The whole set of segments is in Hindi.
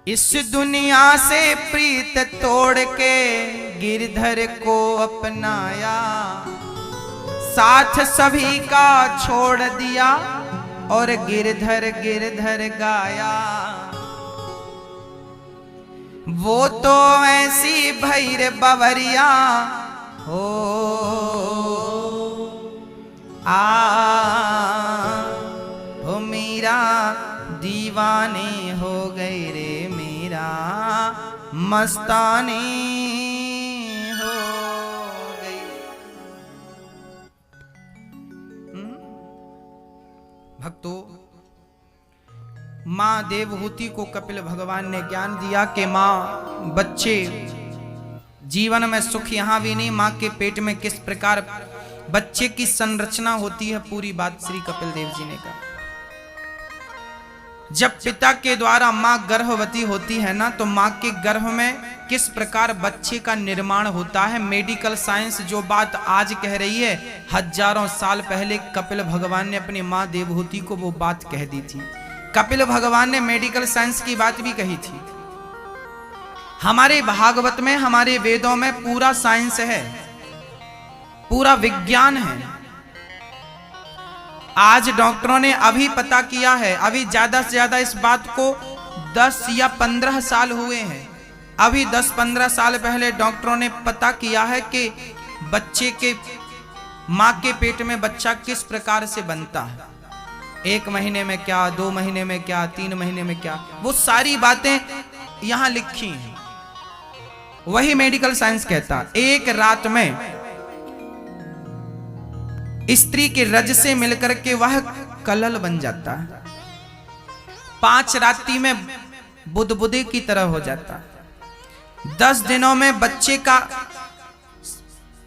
इस दुनिया से प्रीत तोड़ के गिरधर को अपनाया, साथ सभी का छोड़ दिया और गिरधर गिरधर गाया। वो तो ऐसी भैर बवरिया हो हो मीरा दीवाने हो गए रे, मेरा मस्ताने हो गई। भक्तों, मां देवहूति को कपिल भगवान ने ज्ञान दिया कि मां बच्चे जीवन में सुख यहां भी नहीं, मां के पेट में किस प्रकार बच्चे की संरचना होती है, पूरी बात श्री कपिल देव जी ने कहा। जब पिता के द्वारा मां गर्भवती होती है ना, तो मां के गर्भ में किस प्रकार बच्चे का निर्माण होता है, मेडिकल साइंस जो बात आज कह रही है, हजारों साल पहले कपिल भगवान ने अपनी मां देवहूति को वो बात कह दी थी। कपिल भगवान ने मेडिकल साइंस की बात भी कही थी। हमारे भागवत में, हमारे वेदों में पूरा साइंस है, पूरा विज्ञान है। आज डॉक्टरों ने अभी पता किया है, अभी ज्यादा से ज्यादा इस बात को 10 या 15 साल हुए हैं, अभी 10-15 साल पहले डॉक्टरों ने पता किया है कि बच्चे के मां के पेट में बच्चा किस प्रकार से बनता है, 1 महीने में क्या, 2 महीने में क्या, 3 महीने में क्या, वो सारी बातें यहां लिखी हैं। वही मेडिकल साइंस कहता, एक रात में स्त्री के रज से मिलकर के वह कलल बन जाता है, 5 रात्रि में बुदबुदे की तरह हो जाता है, 10 दिनों में बच्चे का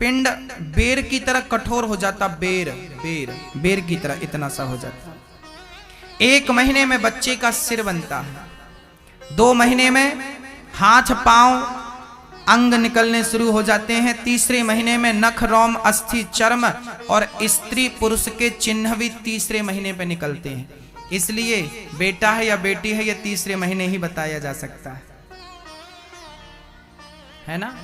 पिंड बेर की तरह कठोर हो जाता, बेर की तरह इतना सा हो जाता। 1 महीने में बच्चे का सिर बनता है, 2 महीने में हाथ पांव अंग निकलने शुरू हो जाते हैं, 3रे महीने में नख रोम अस्थि चर्म और स्त्री पुरुष के चिन्ह भी 3रे महीने पे निकलते हैं। इसलिए बेटा है या बेटी है ये 3रे महीने ही बताया जा सकता है ना।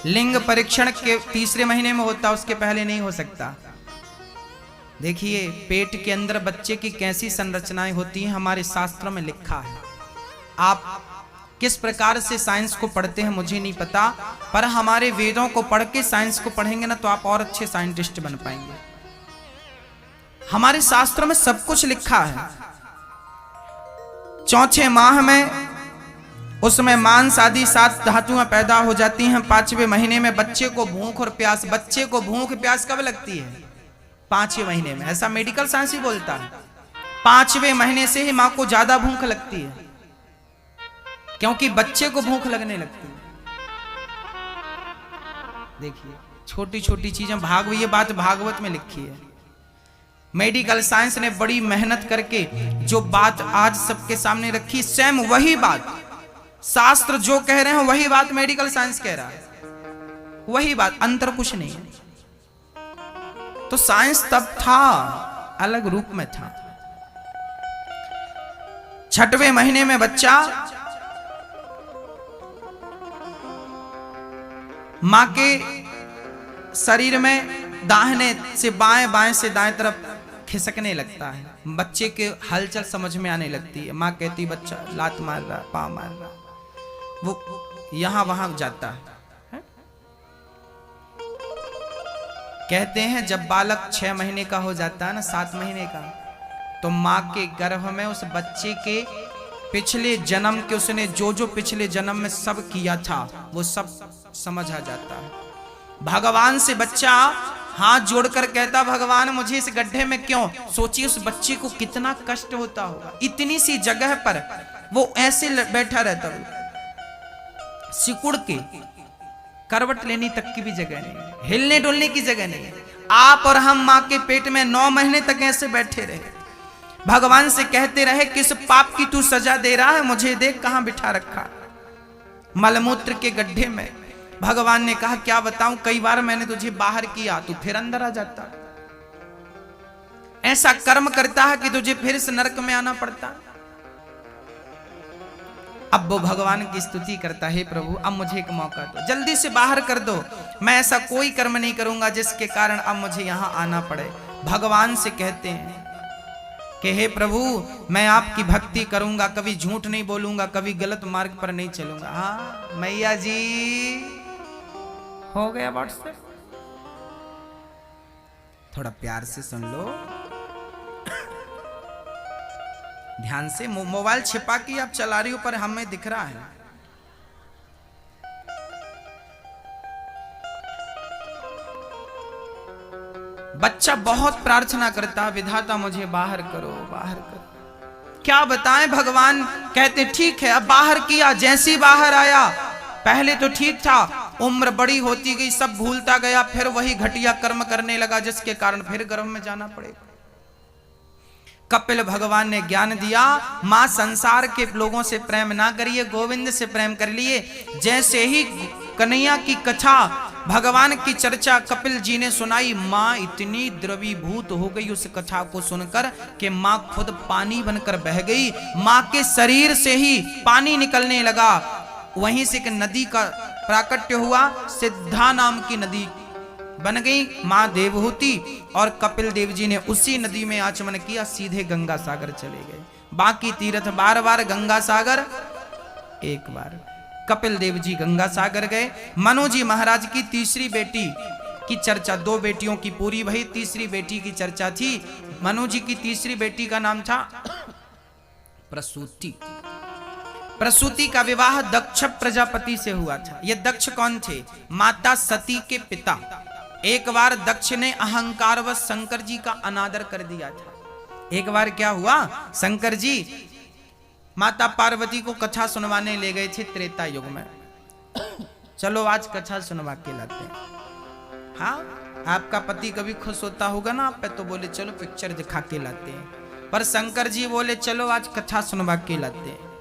लिंग परीक्षण के 3रे महीने में होता, उसके पहले नहीं हो सकता। देखिए पेट के अंदर बच्चे की कैसी संरचनाएं होती हैं, हमारे शास्त्रों में लिखा है। आप किस प्रकार से साइंस को पढ़ते हैं मुझे नहीं पता, पर हमारे वेदों को पढ़ के साइंस को पढ़ेंगे ना, तो आप और अच्छे साइंटिस्ट बन पाएंगे। हमारे शास्त्रों में सब कुछ लिखा है। 4 माह में उसमें मांस आदि 7 धातुएं पैदा हो जाती हैं। 5वें महीने में बच्चे को भूख और प्यास, बच्चे को भूख प्यास कब लगती है? 5वें महीने में, ऐसा मेडिकल साइंस ही बोलता है। 5वें महीने से ही मां को ज्यादा भूख लगती है, क्योंकि बच्चे को भूख लगने लगती है। देखिए छोटी छोटी चीजें, ये बात भागवत में लिखी है। मेडिकल साइंस ने बड़ी मेहनत करके जो बात आज सबके सामने रखी, सेम वही बात शास्त्र जो कह रहे हैं वही बात मेडिकल साइंस कह रहा है, वही बात, अंतर कुछ नहीं है। तो साइंस तब था, अलग रूप में था। 6वें महीने में बच्चा मां के शरीर में दाहिने से बाएं, बाएं से दाएं तरफ खिसकने लगता है, बच्चे के हलचल समझ में आने लगती है। मां कहती बच्चा लात मार रहा, पांव मार रहा, वो यहां वहां जाता है। कहते हैं जब बालक 6 महीने का हो जाता है ना, 7 महीने का, तो मां के गर्भ में उस बच्चे के पिछले जन्म के, उसने जो जो पिछले जन्म में सब किया था वो सब समझ आ जाता है। भगवान से बच्चा हाथ जोड़कर कहता, भगवान मुझे इस गड्ढे में क्यों? सोचिए उस बच्चे को कितना कष्ट होता होगा, इतनी सी जगह पर वो ऐसे बैठा रहता है, सिकुड़ के, करवट लेने तक की भी जगह नहीं, हिलने डुलने की जगह नहीं। आप और हम मां के पेट में 9 महीने तक ऐसे बैठे रहे, भगवान से कहते रहे किस पाप की तू सजा दे रहा है, मुझे देख कहां बिठा रखा, मलमूत्र के गड्ढे में। भगवान ने कहा क्या बताऊं, कई बार मैंने तुझे बाहर किया, तू फिर अंदर आ जाता, ऐसा कर्म करता है कि तुझे फिर से नरक में आना पड़ता। अब वो भगवान की स्तुति करता है, प्रभु अब मुझे एक मौका दो, जल्दी से बाहर कर दो, मैं ऐसा कोई कर्म नहीं करूंगा जिसके कारण अब मुझे यहाँ आना पड़े। भगवान से कहते हैं कि हे प्रभु मैं आपकी भक्ति करूंगा, कभी झूठ नहीं बोलूंगा, कभी गलत मार्ग पर नहीं चलूंगा। हाँ मैया जी हो गया व्हाट्सएप, थोड़ा प्यार से सुन लो, ध्यान से। मोबाइल छिपा के आप चला रही हो पर हमें दिख रहा है। बच्चा बहुत प्रार्थना करता, विधाता मुझे बाहर करो बाहर करो। क्या बताएं, भगवान कहते ठीक है, अब बाहर किया। जैसे बाहर आया, पहले तो ठीक था, उम्र बड़ी होती गई, सब भूलता गया, फिर वही घटिया कर्म करने लगा जिसके कारण फिर गर्भ में जाना पड़ेगा। कपिल भगवान ने ज्ञान दिया, मां संसार के लोगों से प्रेम ना करिए, गोविंद से प्रेम कर लिए। जैसे ही कन्हैया की कथा, भगवान की चर्चा कपिल जी ने सुनाई, मां इतनी द्रवीभूत हो गई उस कथा को सुनकर कि मां खुद पानी बनकर बह गई। मां के शरीर से ही पानी निकलने लगा। वहीं से एक नदी का प्राकट्य हुआ, सिद्धा नाम की नदी बन गई मां देवहूति, और कपिल देव जी ने उसी नदी में आचमन किया, सीधे गंगा सागर चले गए। बाकी तीर्थ बार बार, गंगा सागर एक बार। कपिल देव जी गंगा सागर गए। मनु जी महाराज की तीसरी बेटी की चर्चा, दो बेटियों की पूरी भई, तीसरी बेटी की चर्चा थी। मनु जी की तीसरी बेटी का नाम था प्रसूति। प्रसूति का विवाह दक्ष प्रजापति से हुआ था। ये दक्ष कौन थे? माता सती के पिता। एक बार दक्ष ने अहंकारवश शंकर जी का अनादर कर दिया था। एक बार क्या हुआ, शंकर जी माता पार्वती को कथा सुनवाने ले गए थे त्रेता युग में। चलो आज कथा सुनवा के लाते हैं। हाँ, आपका पति कभी खुश होता होगा ना आप पे, तो बोले चलो पिक्चर दिखा के लाते हैं। पर शंकर जी बोले चलो आज कथा सुनवा के लाते हैं।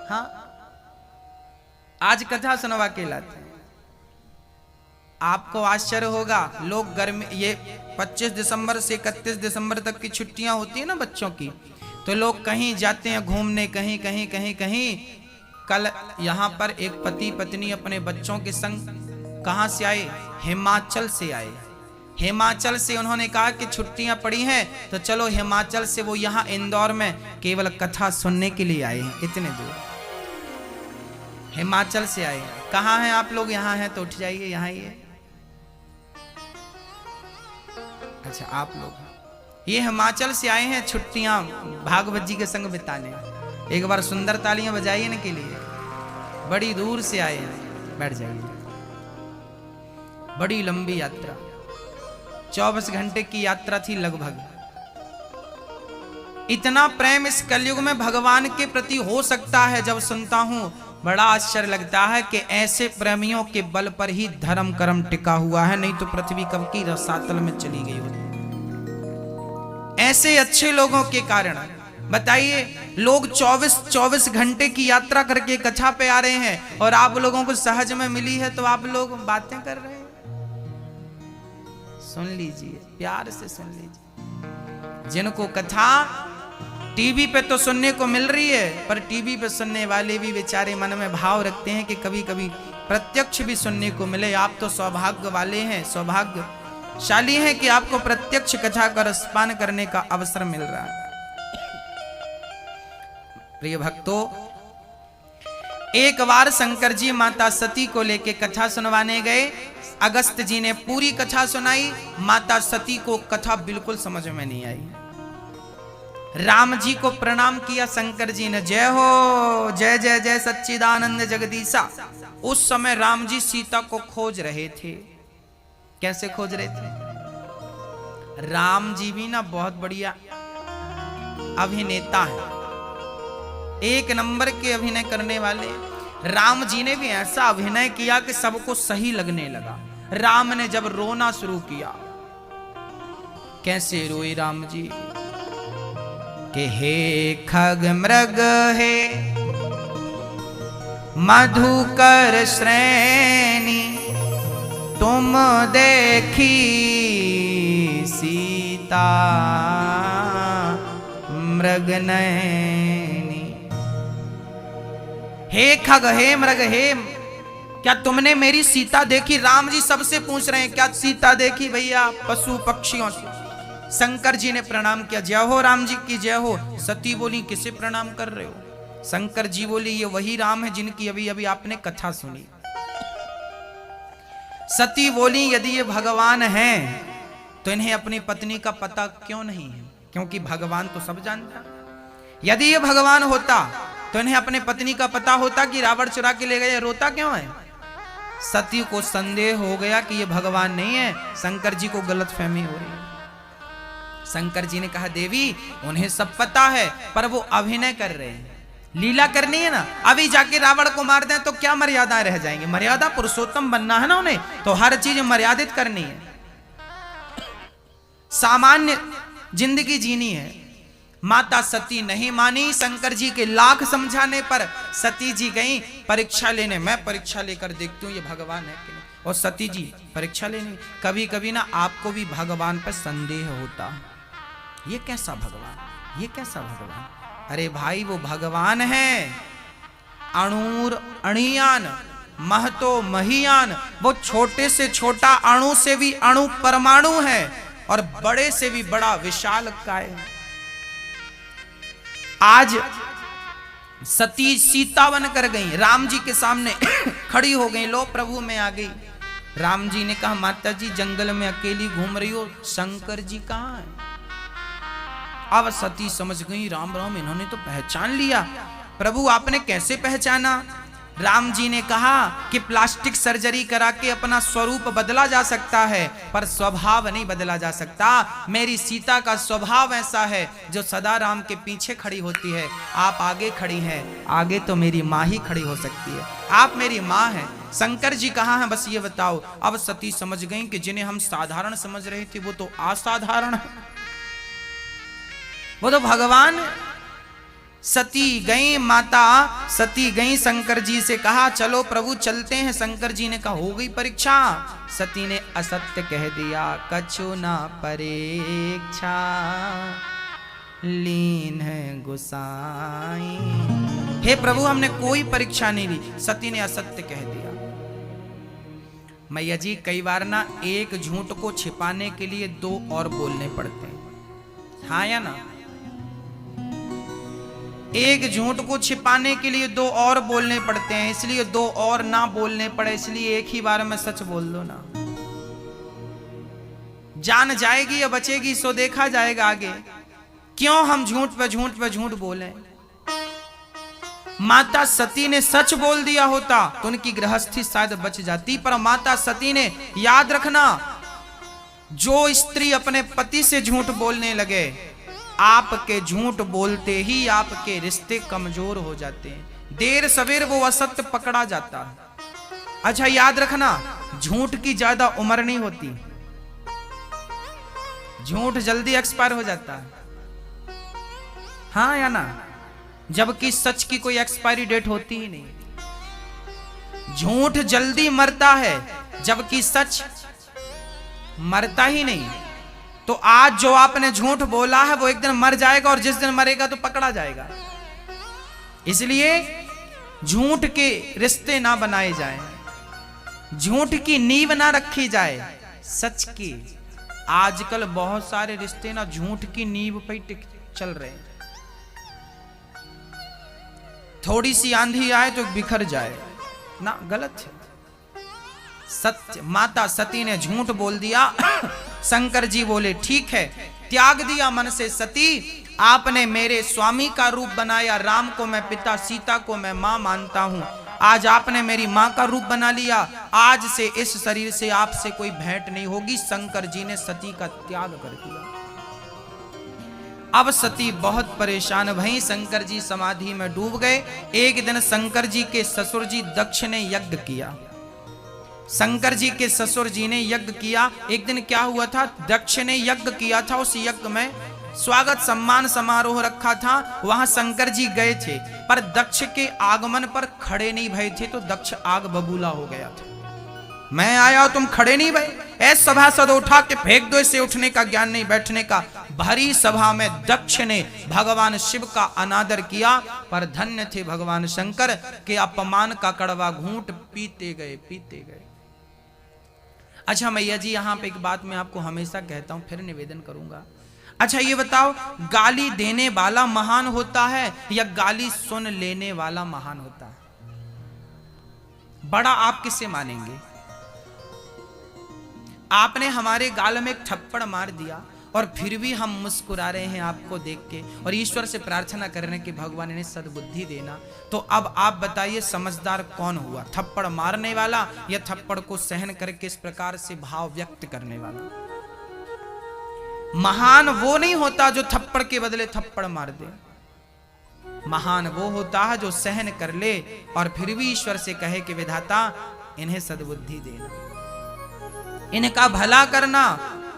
हाँ, आज कथा सुनवा के लाते हैं। आपको आश्चर्य होगा, लोग गर्मी, ये 25 दिसंबर से 31 दिसंबर तक की छुट्टियां होती है ना बच्चों की, तो लोग कहीं जाते हैं घूमने, कहीं कहीं कहीं कहीं। कल यहाँ पर एक पति पत्नी अपने बच्चों के संग कहाँ से आए? हिमाचल से आए। हिमाचल से उन्होंने कहा कि छुट्टियां पड़ी हैं तो चलो हिमाचल से, वो यहाँ इंदौर में केवल कथा सुनने के लिए आए हैं। इतने दूर हिमाचल से आए हैं। कहाँ हैं आप लोग? यहाँ हैं तो उठ जाइए, यहाँ ही है। अच्छा, आप लोग ये हिमाचल से आए हैं छुट्टियां भागवत जी के संग बिताने। एक बार सुंदर तालियां बजाइए ना के लिए। बड़ी दूर से आए हैं, बैठ जाइए। बड़ी लंबी यात्रा, 24 घंटे की यात्रा थी लगभग। इतना प्रेम इस कलयुग में भगवान के प्रति हो सकता है, जब सुनता हूं बड़ा आश्चर्य लगता है कि ऐसे प्रेमियों के बल पर ही धर्म कर्म टिका हुआ है, नहीं तो पृथ्वी कब की रसातल में चली गई होती। ऐसे अच्छे लोगों के कारण बताइए, लोग 24 घंटे की यात्रा करके कथा पे आ रहे हैं, और आप लोगों को सहज में मिली है तो आप लोग बातें कर रहे हैं। सुन लीजिए, प्यार से सुन लीजिए। जिनको कथा टीवी पे तो सुनने को मिल रही है, पर टीवी पे सुनने वाले भी बेचारे मन में भाव रखते हैं कि कभी कभी प्रत्यक्ष भी सुनने को मिले। आप तो सौभाग्य वाले हैं, सौभाग्यशाली हैं कि आपको प्रत्यक्ष कथा का रसपान करने का अवसर मिल रहा है। प्रिय भक्तों, एक बार शंकर जी माता सती को लेके कथा सुनवाने गए। अगस्त जी ने पूरी कथा सुनाई। माता सती को कथा बिल्कुल समझ में नहीं आई। राम जी को प्रणाम किया शंकर जी ने, जय हो, जय जय जय सच्चिदानंद जगदीशा। उस समय राम जी सीता को खोज रहे थे। कैसे खोज रहे थे? राम जी भी ना बहुत बढ़िया अभिनेता है, एक नंबर के अभिनय करने वाले। राम जी ने भी ऐसा अभिनय किया कि सबको सही लगने लगा। राम ने जब रोना शुरू किया, कैसे रोए राम जी कि हे खग मृग हे मधुकर श्रेणी, तुम देखी सीता मृग नैनी। हे खग हे मृग हे, क्या तुमने मेरी सीता देखी? राम जी सबसे पूछ रहे हैं क्या सीता देखी भैया पशु पक्षियों से? शंकर जी ने प्रणाम किया, जय हो राम जी की जय हो। सती बोली किसे प्रणाम कर रहे हो? शंकर जी बोली ये वही राम है जिनकी अभी अभी आपने कथा सुनी। सती बोली यदि ये भगवान हैं तो इन्हें अपनी पत्नी का पता क्यों नहीं है? क्योंकि भगवान तो सब जानता। यदि ये भगवान होता तो इन्हें अपने पत्नी का पता होता कि रावण चुरा के ले गए, रोता क्यों है? सती को संदेह हो गया कि ये भगवान नहीं है, शंकर जी को गलतफहमी हो रही है। शंकर जी ने कहा देवी उन्हें सब पता है पर वो अभिनय कर रहे हैं, लीला करनी है ना। अभी जाके रावण को मार दें तो क्या मर्यादाएं रह जाएंगी? मर्यादा पुरुषोत्तम बनना है ना उन्हें, तो हर चीज मर्यादित करनी है, सामान्य जिंदगी जीनी है। माता सती नहीं मानी। शंकर जी के लाख समझाने पर सती जी गई परीक्षा लेने। मैं परीक्षा लेकर देखती हूँ ये भगवान है कि नहीं। और सती जी परीक्षा लेने। कभी कभी ना आपको भी भगवान पर संदेह होता है, ये कैसा भगवान, ये कैसा भगवान? अरे भाई वो भगवान है, अणुर अणियान महतो महीयान। वो छोटे से छोटा अणु से भी अणु परमाणु है और बड़े से भी बड़ा विशाल काय। आज सती सीता बनकर गई, राम जी के सामने खड़ी हो गई, लो प्रभु में आ गई। राम जी ने कहा माता जी जंगल में अकेली घूम रही हो, शंकर जी कहाँ है? अब सती समझ गई राम राम इन्होंने तो पहचान लिया। प्रभु आपने कैसे पहचाना? राम जी ने कहा कि प्लास्टिक सर्जरी करा के अपना स्वरूप बदला जा सकता है पर स्वभाव नहीं बदला जा सकता। मेरी सीता का स्वभाव ऐसा है जो सदा राम के पीछे खड़ी होती है। आप आगे खड़ी हैं, आगे तो मेरी माँ ही खड़ी हो सकती है, आप मेरी माँ हैं। शंकर जी कहाँ हैं बस ये बताओ। अब सती समझ गई कि जिन्हें हम साधारण समझ रहे थे वो तो असाधारण है, वो तो भगवान। सती गई, माता सती गई, शंकर जी से कहा चलो प्रभु चलते हैं। शंकर जी ने कहा हो गई परीक्षा। सती ने असत्य कह दिया, कछु ना परीक्षा लीन है गुसाई। हे प्रभु हमने कोई परीक्षा नहीं ली। सती ने असत्य कह दिया। मैया जी कई बार ना एक झूठ को छिपाने के लिए दो और बोलने पड़ते हैं, हाँ या ना? एक झूठ को छिपाने के लिए दो और बोलने पड़ते हैं, इसलिए दो और ना बोलने पड़े, इसलिए एक ही बार में सच बोल दो ना। जान जाएगी या बचेगी सो देखा जाएगा आगे। क्यों हम झूठ पे झूठ पे झूठ बोले? माता सती ने सच बोल दिया होता तो उनकी गृहस्थी शायद बच जाती, पर माता सती ने, याद रखना, जो स्त्री अपने पति से झूठ बोलने लगे, आपके झूठ बोलते ही आपके रिश्ते कमजोर हो जाते हैं, देर सवेर वो असत्य पकड़ा जाता है। अच्छा याद रखना, झूठ की ज्यादा उम्र नहीं होती, झूठ जल्दी एक्सपायर हो जाता है, हाँ या ना? जबकि सच की कोई एक्सपायरी डेट होती ही नहीं। झूठ जल्दी मरता है जबकि सच मरता ही नहीं। तो आज जो आपने झूठ बोला है वो एक दिन मर जाएगा और जिस दिन मरेगा तो पकड़ा जाएगा। इसलिए झूठ के रिश्ते ना बनाए जाएं, झूठ की नींव ना रखी जाए, सच की। आजकल बहुत सारे रिश्ते ना झूठ की नींव पे चल रहे हैं। थोड़ी सी आंधी आए तो बिखर जाए ना, गलत है। सत्य, माता सती ने झूठ बोल दिया। शंकर जी बोले ठीक है, त्याग दिया मन से सती, आपने मेरे स्वामी का रूप बनाया, राम को मैं पिता, सीता को मैं मां मानता हूं। आज आपने मेरी मां का रूप बना लिया, आज से इस शरीर से आपसे कोई भेंट नहीं होगी। शंकर जी ने सती का त्याग कर दिया। अब सती बहुत परेशान भई, शंकर जी समाधि में डूब गए। एक दिन शंकर जी के ससुर जी दक्ष ने यज्ञ किया। शंकर जी के ससुर जी ने यज्ञ किया। एक दिन क्या हुआ था, दक्ष ने यज्ञ किया था, उस यज्ञ में स्वागत सम्मान समारोह रखा था, वहां शंकर जी गए थे, पर दक्ष के आगमन पर खड़े नहीं भये थे, तो दक्ष आग बबूला हो गया था। मैं आया तुम खड़े नहीं भये, ऐसे सभासद उठा के फेंक दो, इसे उठने का ज्ञान नहीं, बैठने का। भरी सभा में दक्ष ने भगवान शिव का अनादर किया, पर धन्य थे भगवान शंकर के अपमान का कड़वा घूंट पीते गए। अच्छा मैया जी, यहां पे एक बात मैं आपको हमेशा कहता हूं, फिर निवेदन करूंगा। अच्छा ये बताओ, गाली देने वाला महान होता है या गाली सुन लेने वाला महान होता है? बड़ा आप किससे मानेंगे? आपने हमारे गाल में एक थप्पड़ मार दिया और फिर भी हम मुस्कुरा रहे हैं आपको देख के, और ईश्वर से प्रार्थना कर रहे हैं कि भगवान इन्हें सद्बुद्धि देना। तो अब आप बताइए समझदार कौन हुआ, थप्पड़ मारने वाला या थप्पड़ को सहन करके इस प्रकार से भाव व्यक्त करने वाला? महान वो नहीं होता जो थप्पड़ के बदले थप्पड़ मार दे, महान वो होता है जो सहन कर ले और फिर भी ईश्वर से कहे कि विधाता इन्हें सद्बुद्धि देना, इनका भला करना,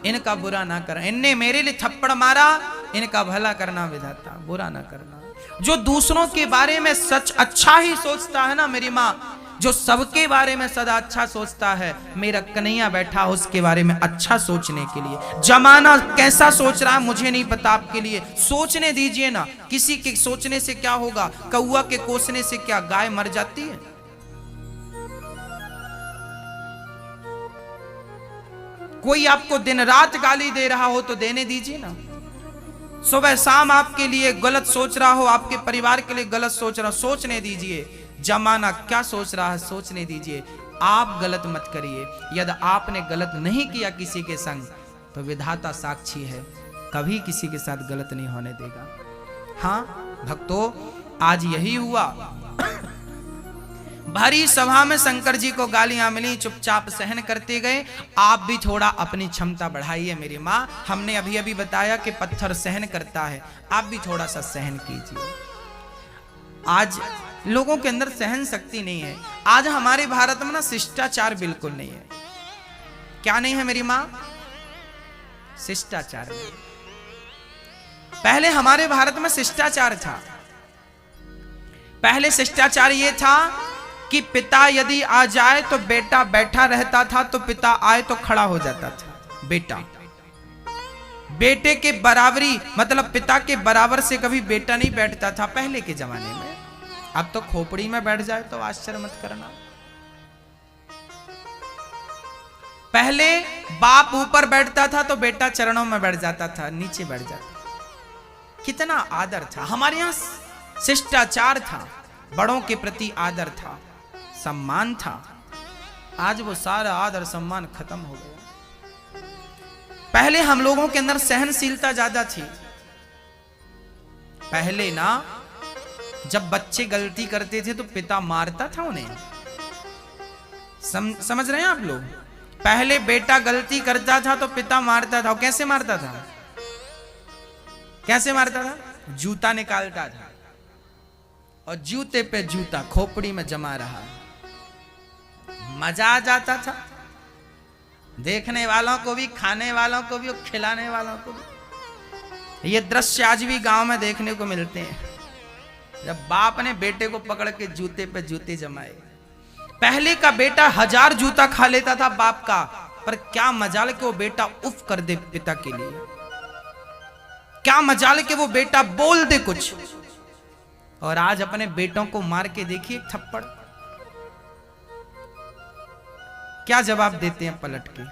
इनका बुरा ना करना। इनने मेरे लिए थप्पड़ मारा, इनका भला करना विधाता, बुरा ना करना। जो दूसरों के बारे में सच अच्छा ही सोचता है ना मेरी माँ, जो सबके बारे में सदा अच्छा सोचता है, मेरा कन्हैया बैठा उसके बारे में अच्छा सोचने के लिए। जमाना कैसा सोच रहा है मुझे नहीं पता, आपके लिए सोचने दीजिए ना। किसी के सोचने से क्या होगा? कौआ के कोसने से क्या गाय मर जाती है? कोई आपको दिन रात गाली दे रहा हो तो देने दीजिए ना। सुबह शाम आपके लिए गलत सोच रहा हो, आपके परिवार के लिए गलत सोच रहा हो, सोचने दीजिए। जमाना क्या सोच रहा है सोचने दीजिए। आप गलत मत करिए। यदि आपने गलत नहीं किया किसी के संग तो विधाता साक्षी है, कभी किसी के साथ गलत नहीं होने देगा। हाँ भक्तों, आज यही हुआ। भरी सभा में शंकर जी को गालियां मिली, चुपचाप सहन करते गए। आप भी थोड़ा अपनी क्षमता बढ़ाइए मेरी माँ। हमने अभी अभी बताया कि पत्थर सहन करता है, आप भी थोड़ा सा सहन कीजिए। आज लोगों के अंदर सहन शक्ति नहीं है। आज हमारे भारत में ना शिष्टाचार बिल्कुल नहीं है। क्या नहीं है मेरी माँ? शिष्टाचार। पहले हमारे भारत में शिष्टाचार था। पहले शिष्टाचार ये था कि पिता यदि आ जाए तो बेटा बैठा रहता था, तो पिता आए तो खड़ा हो जाता था। बेटे के बराबरी, मतलब पिता के बराबर से कभी बेटा नहीं बैठता था पहले के जमाने में। अब तो खोपड़ी में बैठ जाए तो आश्चर्य मत करना। पहले बाप ऊपर बैठता था तो बेटा चरणों में बैठ जाता था, नीचे बैठ जाता। कितना आदर था हमारे यहां, शिष्टाचार था, बड़ों के प्रति आदर था, सम्मान था। आज वो सारा आदर सम्मान खत्म हो गया। पहले हम लोगों के अंदर सहनशीलता ज्यादा थी। पहले ना जब बच्चे गलती करते थे तो पिता मारता था उन्हें। समझ रहे हैं आप लोग? पहले बेटा गलती करता था तो पिता मारता था। कैसे मारता था? कैसे मारता था? जूता निकालता था और जूते पे जूता खोपड़ी में जमा रहा। मजा आ जाता था देखने वालों को भी, खाने वालों को भी और खिलाने वालों को भी। ये दृश्य आज भी गांव में देखने को मिलते हैं, जब बाप ने बेटे को पकड़ के जूते पे जूते जमाए। पहले का बेटा 1000 जूता खा लेता था बाप का, पर क्या मजाल के वो बेटा उफ कर दे पिता के लिए। क्या मजाल के वो बेटा बोल दे कुछ। और आज अपने बेटों को मार के देखिए थप्पड़, क्या जवाब देते हैं पलट के।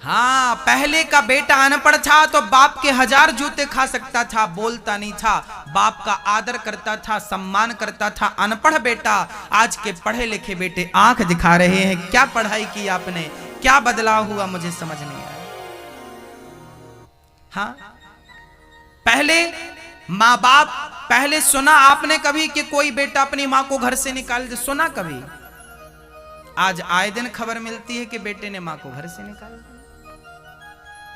हाँ, पहले का बेटा अनपढ़ था तो बाप के 1000 जूते खा सकता था, बोलता नहीं था, बाप का आदर करता था, सम्मान करता था। अनपढ़ बेटा, आज के पढ़े लिखे बेटे आंख दिखा रहे हैं। क्या पढ़ाई की आपने, क्या बदलाव हुआ, मुझे समझ नहीं आया। हाँ, पहले माँ बाप, पहले सुना आपने कभी कि कोई बेटा अपनी माँ को घर से निकाल दे? सुना कभी? आज आए दिन खबर मिलती है कि बेटे ने माँ को घर से निकाल दिया।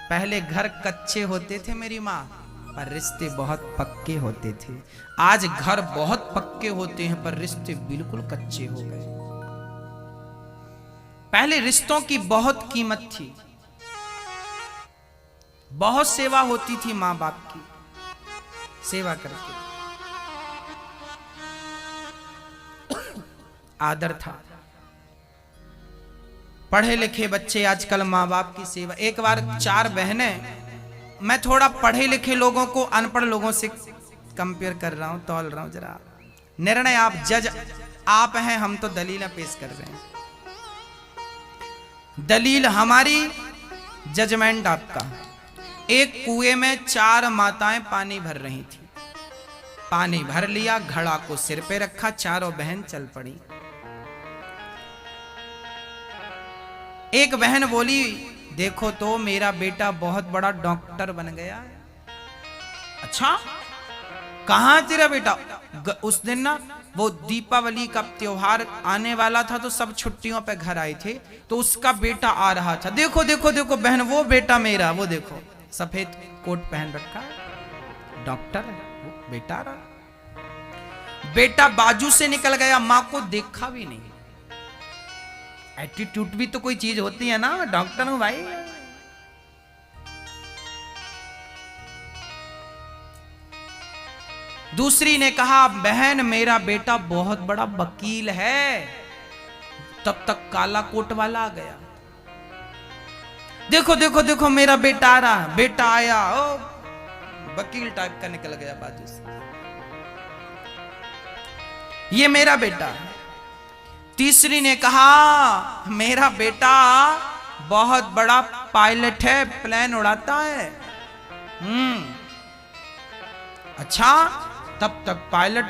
पहले घर कच्चे होते थे मेरी माँ, पर रिश्ते बहुत पक्के होते थे। आज घर बहुत पक्के होते हैं पर रिश्ते बिल्कुल कच्चे हो गए। पहले रिश्तों की बहुत कीमत थी, बहुत सेवा होती थी माँ बाप की, सेवा करके आदर था। पढ़े लिखे बच्चे आजकल माँ बाप की सेवा। एक बार 4 बहनें मैं थोड़ा पढ़े लिखे लोगों को अनपढ़ लोगों से कंपेयर कर रहा हूं, तौल रहा हूं जरा। निर्णय आप जज आप हैं, हम तो दलील पेश कर रहे हैं। दलील हमारी, जजमेंट आपका। एक कुएं में 4 माताएं पानी भर रही थी। पानी भर लिया, घड़ा को सिर पे रखा, चारों बहन चल पड़ी। एक बहन बोली, देखो तो मेरा बेटा बहुत बड़ा डॉक्टर बन गया है। अच्छा, कहां तेरा बेटा? उस दिन ना वो दीपावली का त्योहार आने वाला था, तो सब छुट्टियों पे घर आए थे, तो उसका बेटा आ रहा था। देखो देखो देखो बहन, वो बेटा मेरा, वो देखो सफेद कोट पहन रखा, डॉक्टर है, वो बेटा रहा। बेटा बाजू से निकल गया, मां को देखा भी नहीं। एटीट्यूड भी तो कोई चीज होती है ना, डॉक्टर हूं भाई। दूसरी ने कहा, बहन मेरा बेटा बहुत बड़ा वकील है। तब तक काला कोट वाला आ गया। देखो देखो देखो मेरा बेटा आ रहा है। बेटा आया, ओ वकील टाइप का निकल गया बाजू से, ये मेरा बेटा है। तीसरी ने कहा, मेरा बेटा बहुत बड़ा पायलट है, प्लेन उड़ाता है। अच्छा, तब तक पायलट